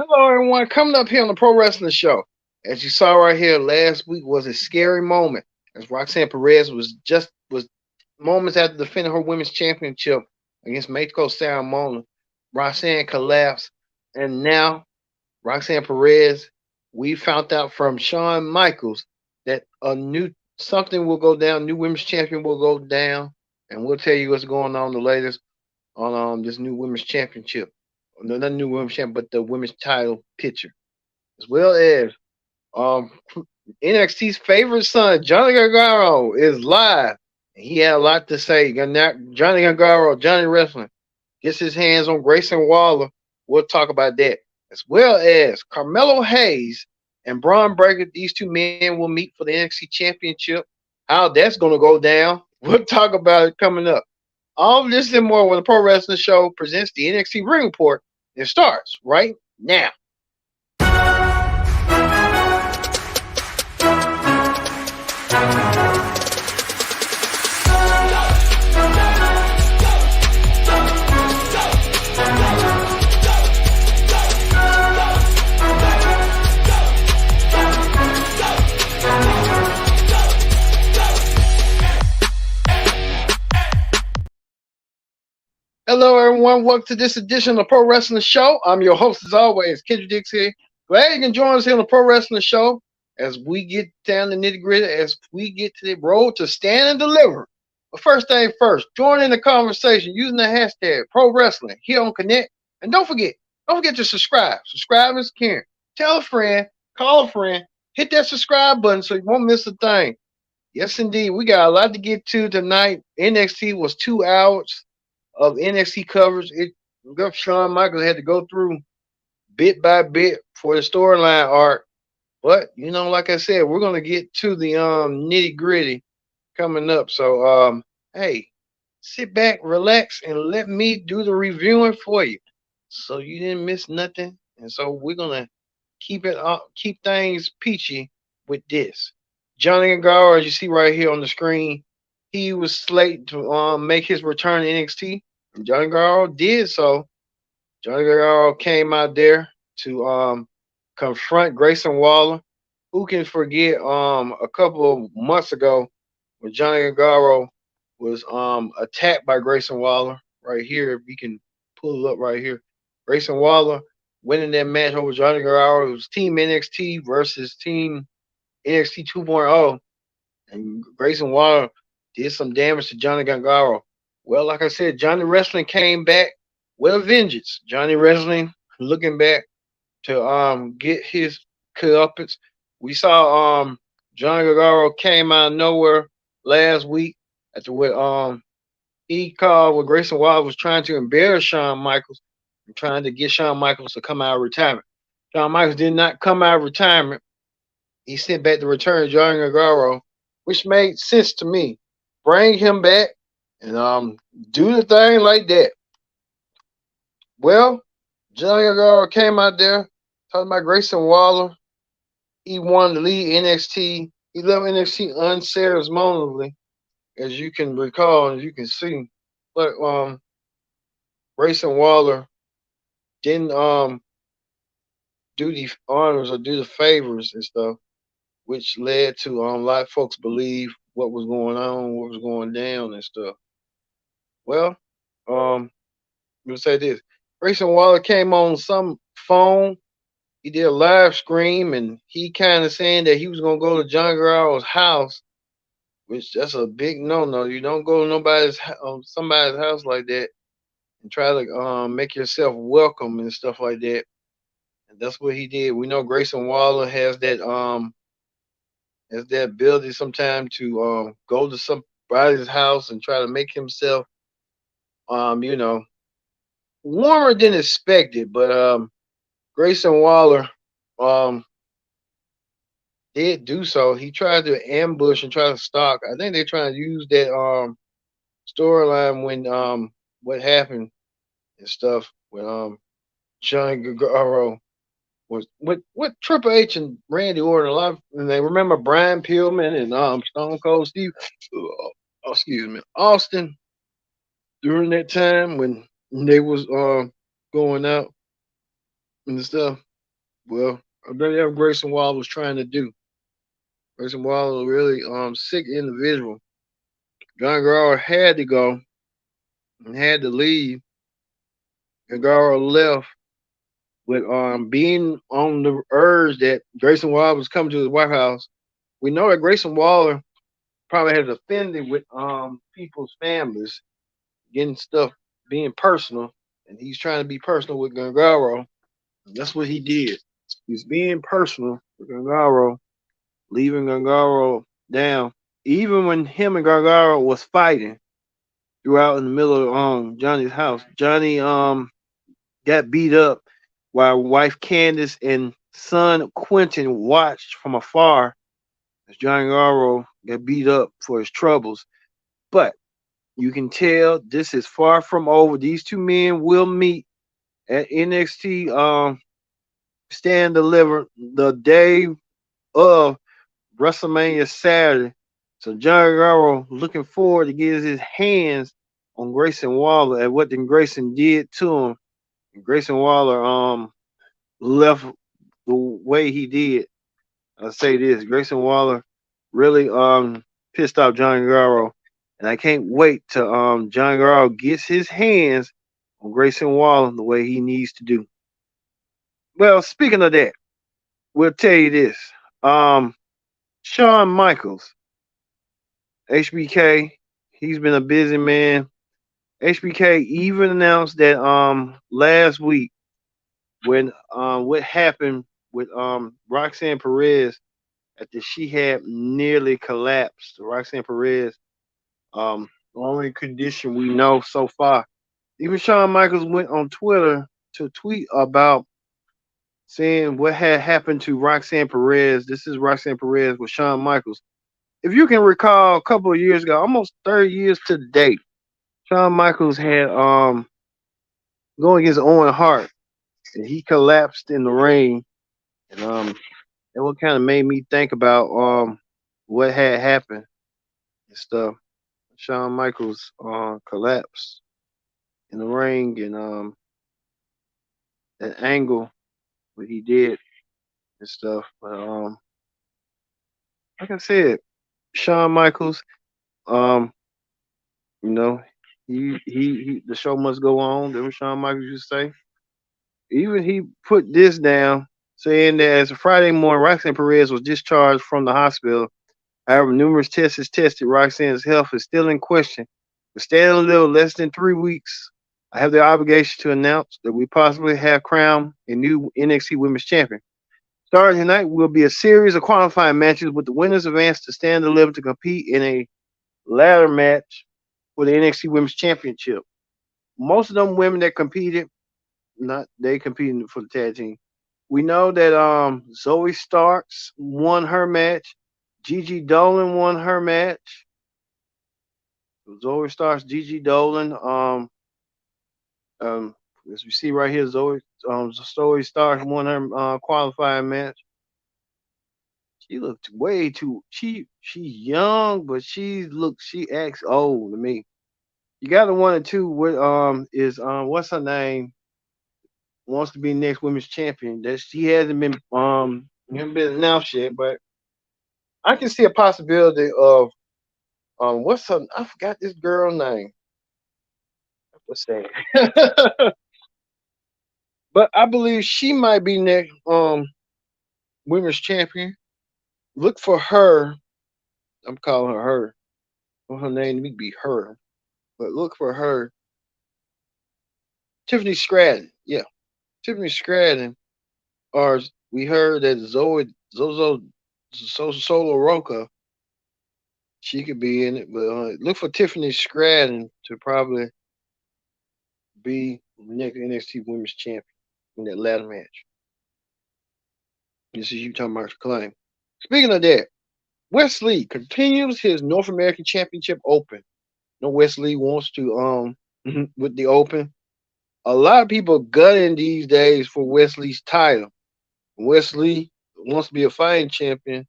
Hello, everyone. Coming up here on the Pro Wrestling Show. As you saw right here, last week was a scary moment as Roxanne Perez was moments after defending her women's championship against Mexico Salmona. Roxanne collapsed, and now Roxanne Perez. We found out from Shawn Michaels that a new something will go down. New women's champion will go down, and we'll tell you what's going on the latest on this new women's championship. No, not new women's champion, but the women's title picture, as well as um NXT's favorite son, Johnny Gargano, is live. And he had a lot to say. Johnny Gargano, Johnny Wrestling, gets his hands on Grayson Waller. We'll talk about that. As well as Carmelo Hayes and Bron Breakker. These two men will meet for the NXT Championship. How that's going to go down, we'll talk about it coming up. All of this and more when the Pro Wrestling Show presents the NXT Ring Report. It starts right now. Hello, everyone. Welcome to this edition of the Pro Wrestling Show. I'm your host, as always, Kendrick Dix here. Glad you can join us here on the Pro Wrestling Show as we get down the nitty gritty, as we get to the road to stand and deliver. But first thing first, join in the conversation using the hashtag Pro Wrestling here on Connect. And don't forget to subscribe. Subscribe is caring. Tell a friend, call a friend, hit that subscribe button so you won't miss a thing. Yes, indeed. We got a lot to get to tonight. NXT was 2 hours of NXT coverage. Shawn Michaels had to go through bit by bit for the storyline arc. But like I said, we're gonna get to the nitty gritty coming up. So hey, sit back, relax, and let me do the reviewing for you, so you didn't miss nothing. And so we're gonna keep things peachy with this. Johnny Gargano, as you see right here on the screen, he was slated to make his return to NXT. And Johnny Gargano did so. Johnny Gargano came out there to confront Grayson Waller. Who can forget a couple of months ago when Johnny Gargano was attacked by Grayson Waller right here. If you can pull it up right here. Grayson Waller winning that match over Johnny Gargano. It was Team NXT versus Team NXT 2.0. And Grayson Waller did some damage to Johnny Gargano. Well, like I said, Johnny Wrestling came back with a vengeance. Johnny Wrestling looking back to get his comeuppance. We saw Johnny Gargano came out of nowhere last week after what he called what Grayson Waller was trying to embarrass Shawn Michaels and trying to get Shawn Michaels to come out of retirement. Shawn Michaels did not come out of retirement. He sent back the return of Johnny Gargano, which made sense to me. Bring him back and do the thing like that. Well, Johnny Gargano came out there talking about Grayson Waller. He wanted to leave NXT. He left NXT unceremoniously, as you can recall, as you can see. But Grayson Waller didn't do the honors or do the favors and stuff, which led to a lot of folks believe what was going on, what was going down and stuff. Well, we'll say this. Grayson Waller came on some phone. He did a live stream and he kind of saying that he was gonna go to John Gargano's house, which that's a big no. You don't go to somebody's house like that and try to make yourself welcome and stuff like that. And that's what he did. We know Grayson Waller has that ability sometimes to go to somebody's house and try to make himself you know warmer than expected. But Grayson Waller um did do so. He tried to ambush and try to stalk. I think they're trying to use that storyline when what happened and stuff when Johnny Gargano was with Triple H and Randy Orton a lot and they remember Brian Pillman and Stone Cold Steve excuse me, Austin during that time when they was going out and stuff. Well, I bet that's what Grayson Waller was trying to do. Grayson Waller, really sick individual. John Garrard had to go and had to leave. And Garrard left with being on the urge that Grayson Waller was coming to the White House. We know that Grayson Waller probably has offended with people's families, getting stuff being personal, and he's trying to be personal with Gangaro. That's what he did. He's being personal with Gangaro, leaving Gangaro down. Even when him and Gangaro was fighting throughout in the middle of Johnny's house, Johnny got beat up while wife Candace and son Quentin watched from afar as Johnny Gangaro got beat up for his troubles. But you can tell this is far from over. These two men will meet at NXT Stand Deliver the day of WrestleMania Saturday. So Johnny Gargano looking forward to get his hands on Grayson Waller at what then Grayson did to him. And Grayson Waller left the way he did. I'll say this, Grayson Waller really pissed off Johnny Gargano. And I can't wait till Johnny Gargano gets his hands on Grayson Waller the way he needs to do. Well, speaking of that, we'll tell you this. Um, Shawn Michaels, HBK, he's been a busy man. HBK even announced that last week when what happened with Roxanne Perez after she had nearly collapsed. Roxanne Perez, the only condition we know so far. Even Shawn Michaels went on Twitter to tweet about saying what had happened to Roxanne Perez. This is Roxanne Perez with Shawn Michaels. If you can recall, a couple of years ago, almost 30 years to the date, Shawn Michaels had going against Owen Hart, and he collapsed in the ring, and and what kind of made me think about what had happened and stuff. Shawn Michaels collapsed in the ring, and that angle what he did and stuff. But like I said, Shawn Michaels, um, you know, he the show must go on. That's what Shawn Michaels used to say. Even he put this down, saying that as of Friday morning, Roxanne Perez was discharged from the hospital. However, numerous tests has tested Roxanne's health is still in question. We're staying a little less than 3 weeks. I have the obligation to announce that we possibly have crowned a new NXT Women's Champion. Starting tonight will be a series of qualifying matches with the winners advanced to stand delivered to compete in a ladder match for the NXT Women's Championship. Most of them women that competed, not they competing for the tag team. We know that Zoe Starks won her match. Gigi Dolan won her match. Zoe Starks, Gigi Dolan. Um, as we see right here, Zoe Starks won her qualifying match. She looked way too. She's young, but she acts old to me. You got the one and two. What is what's her name? Wants to be next women's champion. That she hasn't been announced yet, but I can see a possibility of what's her? I forgot this girl name. What's that? But I believe she might be next women's champion. Look for her. I'm calling her her. Well, her name need to be her, but look for her. Tiffany Stratton. Yeah, Tiffany Stratton. Or we heard that Solo Roca, she could be in it, but look for Tiffany Stratton to probably be next NXT Women's Champion in that ladder match. This is you talking about claim. Speaking of that, Wesley continues his North American Championship Open. No, Wesley wants to with the Open. A lot of people gunning these days for Wesley's title. Wesley wants to be a fighting champion.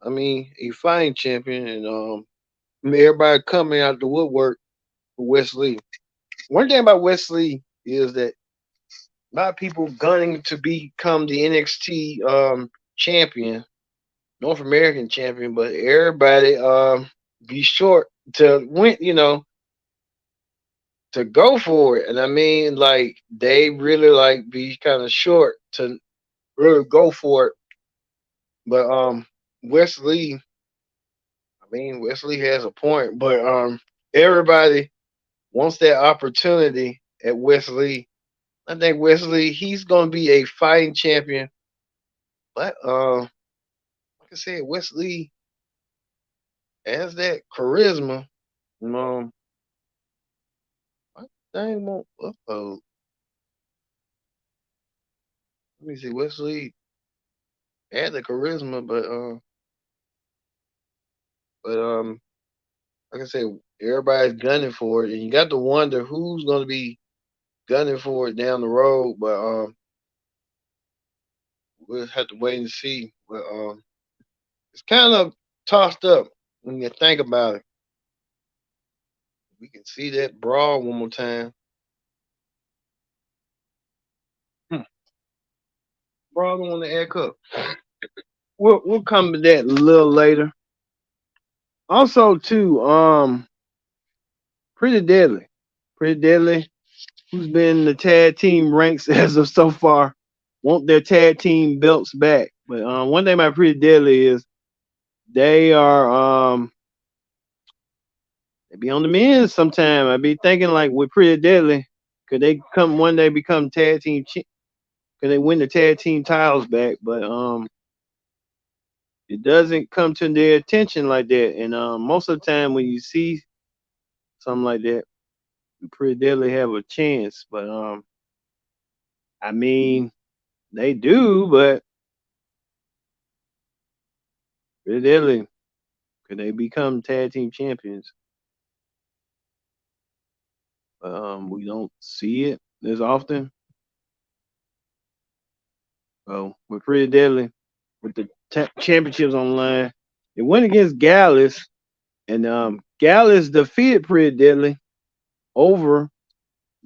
I mean, a fighting champion, and everybody coming out the woodwork for Wesley. One thing about Wesley is that a lot of people gunning to become the NXT champion, North American champion, but everybody be short to win, to go for it. And I mean, like they really like be kind of short to really go for it. But Wesley, I mean Wesley has a point, but everybody wants that opportunity at Wesley. I think Wesley he's gonna be a fighting champion, but like I said, Wesley has that charisma. My thing won't upload. Let me see. Wesley had the charisma, but like I said, everybody's gunning for it, and you got to wonder who's going to be gunning for it down the road. But we'll have to wait and see. But it's kind of tossed up when you think about it. We can see that brawl one more time. Hmm. Brawl on the air cup. We'll come to that a little later. Also, too, pretty deadly, pretty deadly. Who's been in the tag team ranks as of so far? Want their tag team belts back? But one thing about Pretty Deadly is they are they be on the men's sometime. I be thinking like with Pretty Deadly, could they come one day become tag team? Could they win the tag team titles back? But it doesn't come to their attention like that. And most of the time when you see something like that, Pretty Deadly have a chance. But I mean they do, but Pretty Deadly could they become tag team champions? We don't see it as often. So we're pretty deadly with the championships on the line. It went against Gallus, and Gallus defeated Pretty Deadly over.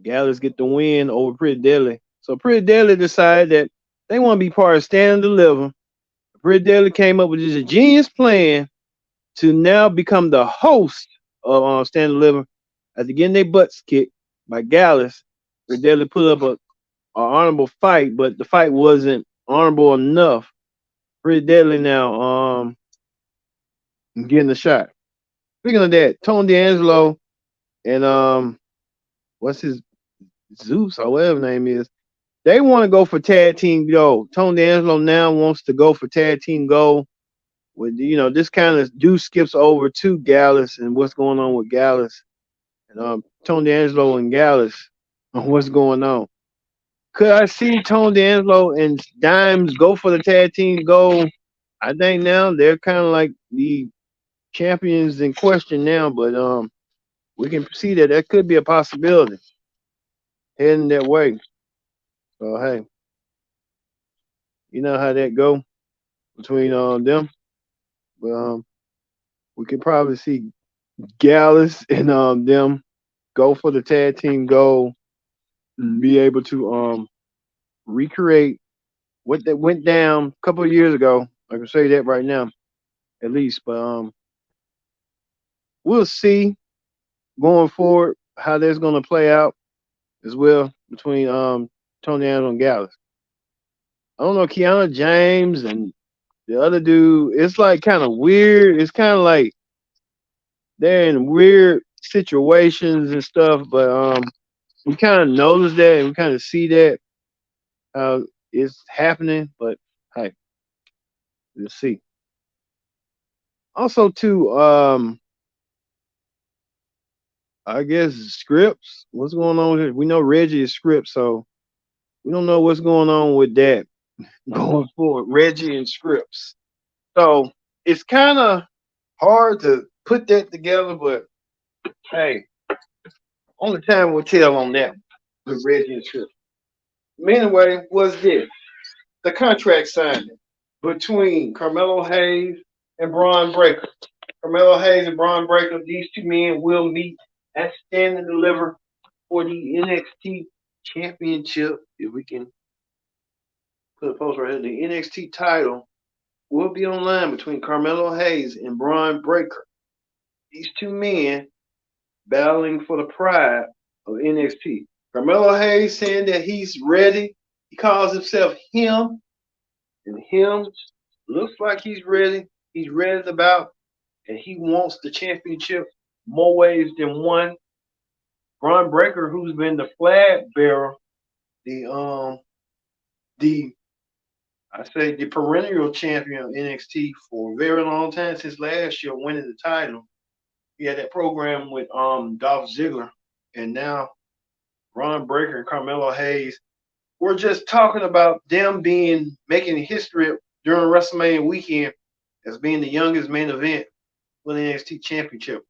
Gallus get the win over Pretty Deadly. So Pretty Deadly decided that they want to be part of Stand and Deliver. Pretty Deadly came up with this genius plan to now become the host of Stand and Deliver after getting their butts kicked by Gallus. Pretty Deadly put up a honorable fight, but the fight wasn't honorable enough. Pretty Deadly now getting the shot. Speaking of that, Tony D'Angelo and what's his Zeus or whatever his name is, they want to go for tag team gold. Tony D'Angelo now wants to go for tag team gold. With this kind of do skips over to Gallus and what's going on with Gallus and Tony D'Angelo and Gallus on what's going on. Could I see Tony D'Angelo and Dimes go for the tag team gold? I think now they're kind of like the champions in question now, but we can see that that could be a possibility heading that way. So hey, you know how that go between them. But we could probably see Gallus and them go for the tag team goal, be able to recreate what that went down a couple of years ago. I can say that right now, at least. But we'll see going forward how that's going to play out as well between Tony Angelo and Gallus. I don't know, Kiana James and the other dude. It's like kind of weird. It's kind of like they're in weird situations and stuff, but we kind of notice that and we kind of see that how it's happening. But hey, we'll see. Also, too, I guess scripts. What's going on here? We know Reggie is script, so we don't know what's going on with that going forward. Reggie and scripts. So it's kind of hard to put that together, but hey, only time will tell on that with Reggie and scripts. Anyway, was this the contract signing between Carmelo Hayes and Bron Breakker? Carmelo Hayes and Bron Breakker, these two men will meet at Stand and Deliver for the NXT Championship, if we can put a post right here, the NXT title will be online between Carmelo Hayes and Bron Breakker. These two men battling for the pride of NXT. Carmelo Hayes saying that he's ready. He calls himself him, and him looks like he's ready. He's ready about, and he wants the championship more ways than one. Bron Breakker, who's been the flag bearer, the I say the perennial champion of NXT for a very long time since last year winning the title. He had that program with Dolph Ziggler, and now Bron Breakker and Carmelo Hayes. We're just talking about them making history during WrestleMania weekend as being the youngest main event for the NXT Championship.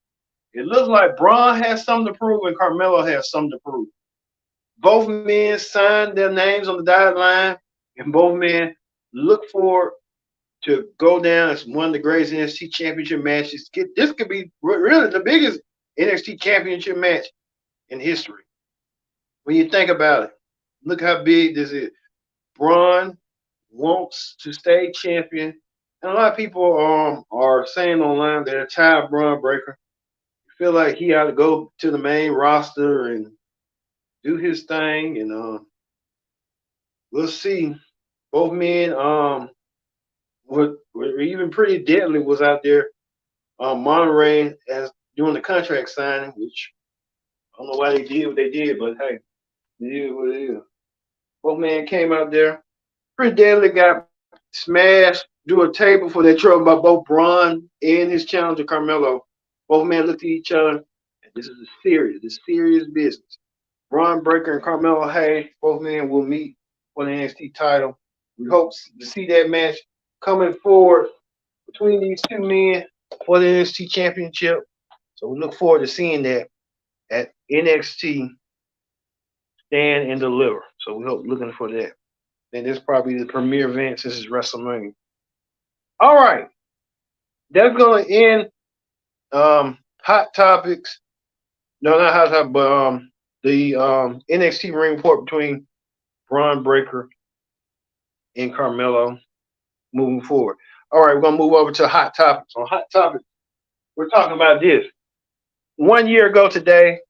It looks like Bron has something to prove and Carmelo has something to prove. Both men signed their names on the dotted line, and both men look forward to go down as one of the greatest NXT Championship matches. This could be really the biggest NXT Championship match in history. When you think about it, look how big this is. Bron wants to stay champion, and a lot of people are saying online that they're tired of Bron Breakker. Feel like he ought to go to the main roster and do his thing, and we'll see. Both men were even pretty deadly was out there Monterey as doing the contract signing, which I don't know why they did what they did, but hey, it is what it is. Both men came out there pretty deadly, got smashed, do a table for that trouble by both Bron and his challenger Carmelo. Both men looked at each other, and this is serious business. Bron Breakker and Carmelo Hayes, both men will meet for the NXT title. We hope to see that match coming forward between these two men for the NXT Championship. So we look forward to seeing that at NXT Stand and Deliver. So we hope looking for that. And this is probably the premier event since it's WrestleMania. All right. That's going to end Hot Topics. No, not Hot Topics, but the NXT ring report between Bron Breakker and Carmelo moving forward. All right, we're going to move over to Hot Topics. On Hot Topics, we're talking about this. 1 year ago today,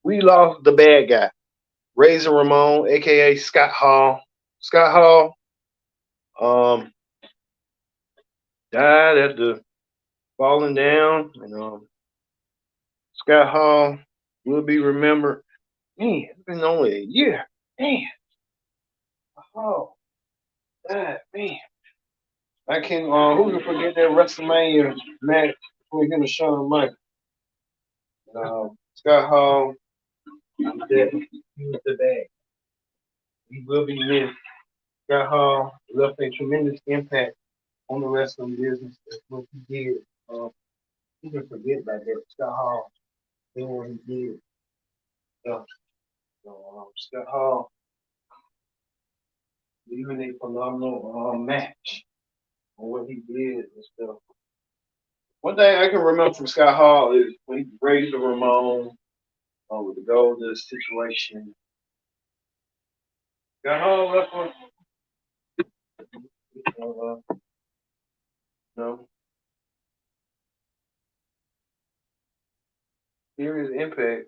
we lost the bad guy, Razor Ramon, a.k.a. Scott Hall. Scott Hall died after falling down, and Scott Hall will be remembered. Man, it's been only a year. Man. Oh, God, man. I can who can forget that WrestleMania match between him and Shawn Michaels? Scott Hall, he was the bag. He will be missed. Scott Hall left a tremendous impact on the wrestling business. That's what he did. You can forget about that. Scott Hall doing what he did. So Scott Hall even a phenomenal match on what he did and stuff. One thing I can remember from Scott Hall is when he raised the Ramon with the Goldust situation. Scott Hall left one. No. Serious impact.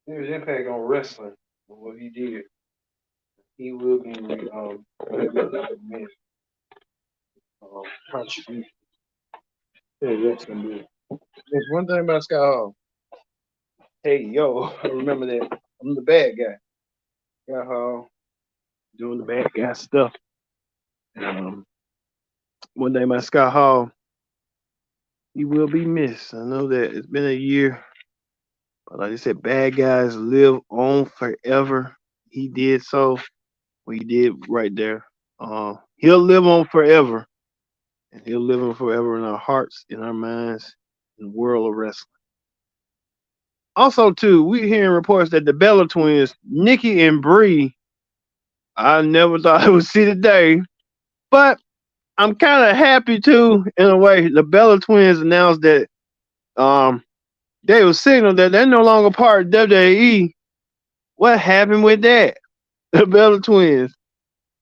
Serious impact on wrestling on what he did. He will be contribution. There's one thing about Scott Hall. Hey, yo, I remember that. I'm the bad guy. Scott Hall doing the bad guy stuff. One thing about Scott Hall, he will be missed. I know that it's been a year. But like I said, bad guys live on forever. He did so. What he did right there. He'll live on forever. And he'll live on forever in our hearts, in our minds, in the world of wrestling. Also, too, we're hearing reports that the Bella twins, Nikki and Brie, I never thought I would see today. But I'm kind of happy too, in a way. The Bella Twins announced that um they were signaled that they're no longer part of WWE. What happened with that? The Bella Twins,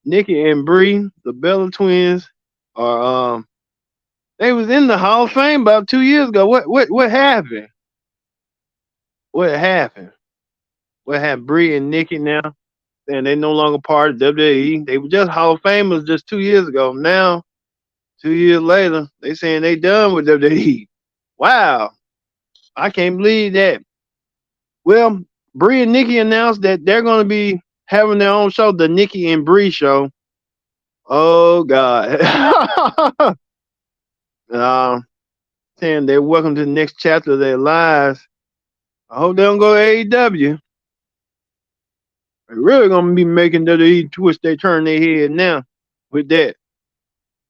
Nikki and Brie, the Bella Twins, are they was in the Hall of Fame about 2 years ago. What happened? What happened? What happened? Brie and Nikki now, and they no longer part of WWE. They were just Hall of Famers just 2 years ago. Now, 2 years later, they saying they done with WWE. Wow, I can't believe that. Well, Brie and Nikki announced that they're going to be having their own show, the Nikki and Brie Show. Oh God. uh, Saying they're welcome to the next chapter of their lives. I hope they don't go to AEW. They're really gonna be making WWE twist they turn their head now with that.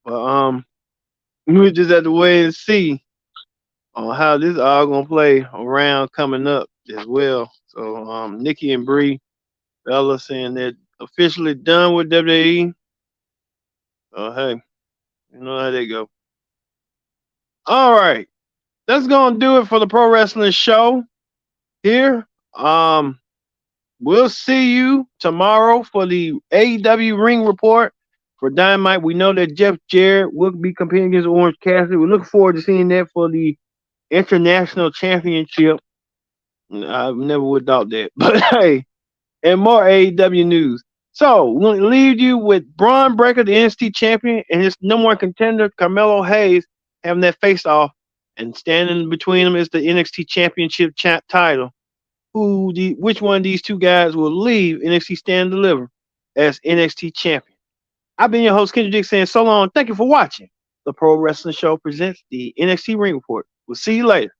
But we just have to wait and see on how this all gonna play around coming up as well. So Nikki and Brie, Bella saying they're officially done with WWE. Oh hey, you know how they go. All right, that's gonna do it for the pro wrestling show here. We'll see you tomorrow for the AEW Ring Report for Dynamite. We know that Jeff Jarrett will be competing against Orange Cassidy. We look forward to seeing that for the International Championship. I never would doubt that. But hey, and more AEW news. So we're gonna leave you with Bron Breakker, the NXT champion, and his number one contender, Carmelo Hayes, having that face off. And standing between them is the NXT Championship title. Which one of these two guys will leave NXT Stand and Deliver as NXT champion? I've been your host, Kendrick Dick, saying so long. Thank you for watching. The Pro Wrestling Show presents the NXT Ring Report. We'll see you later.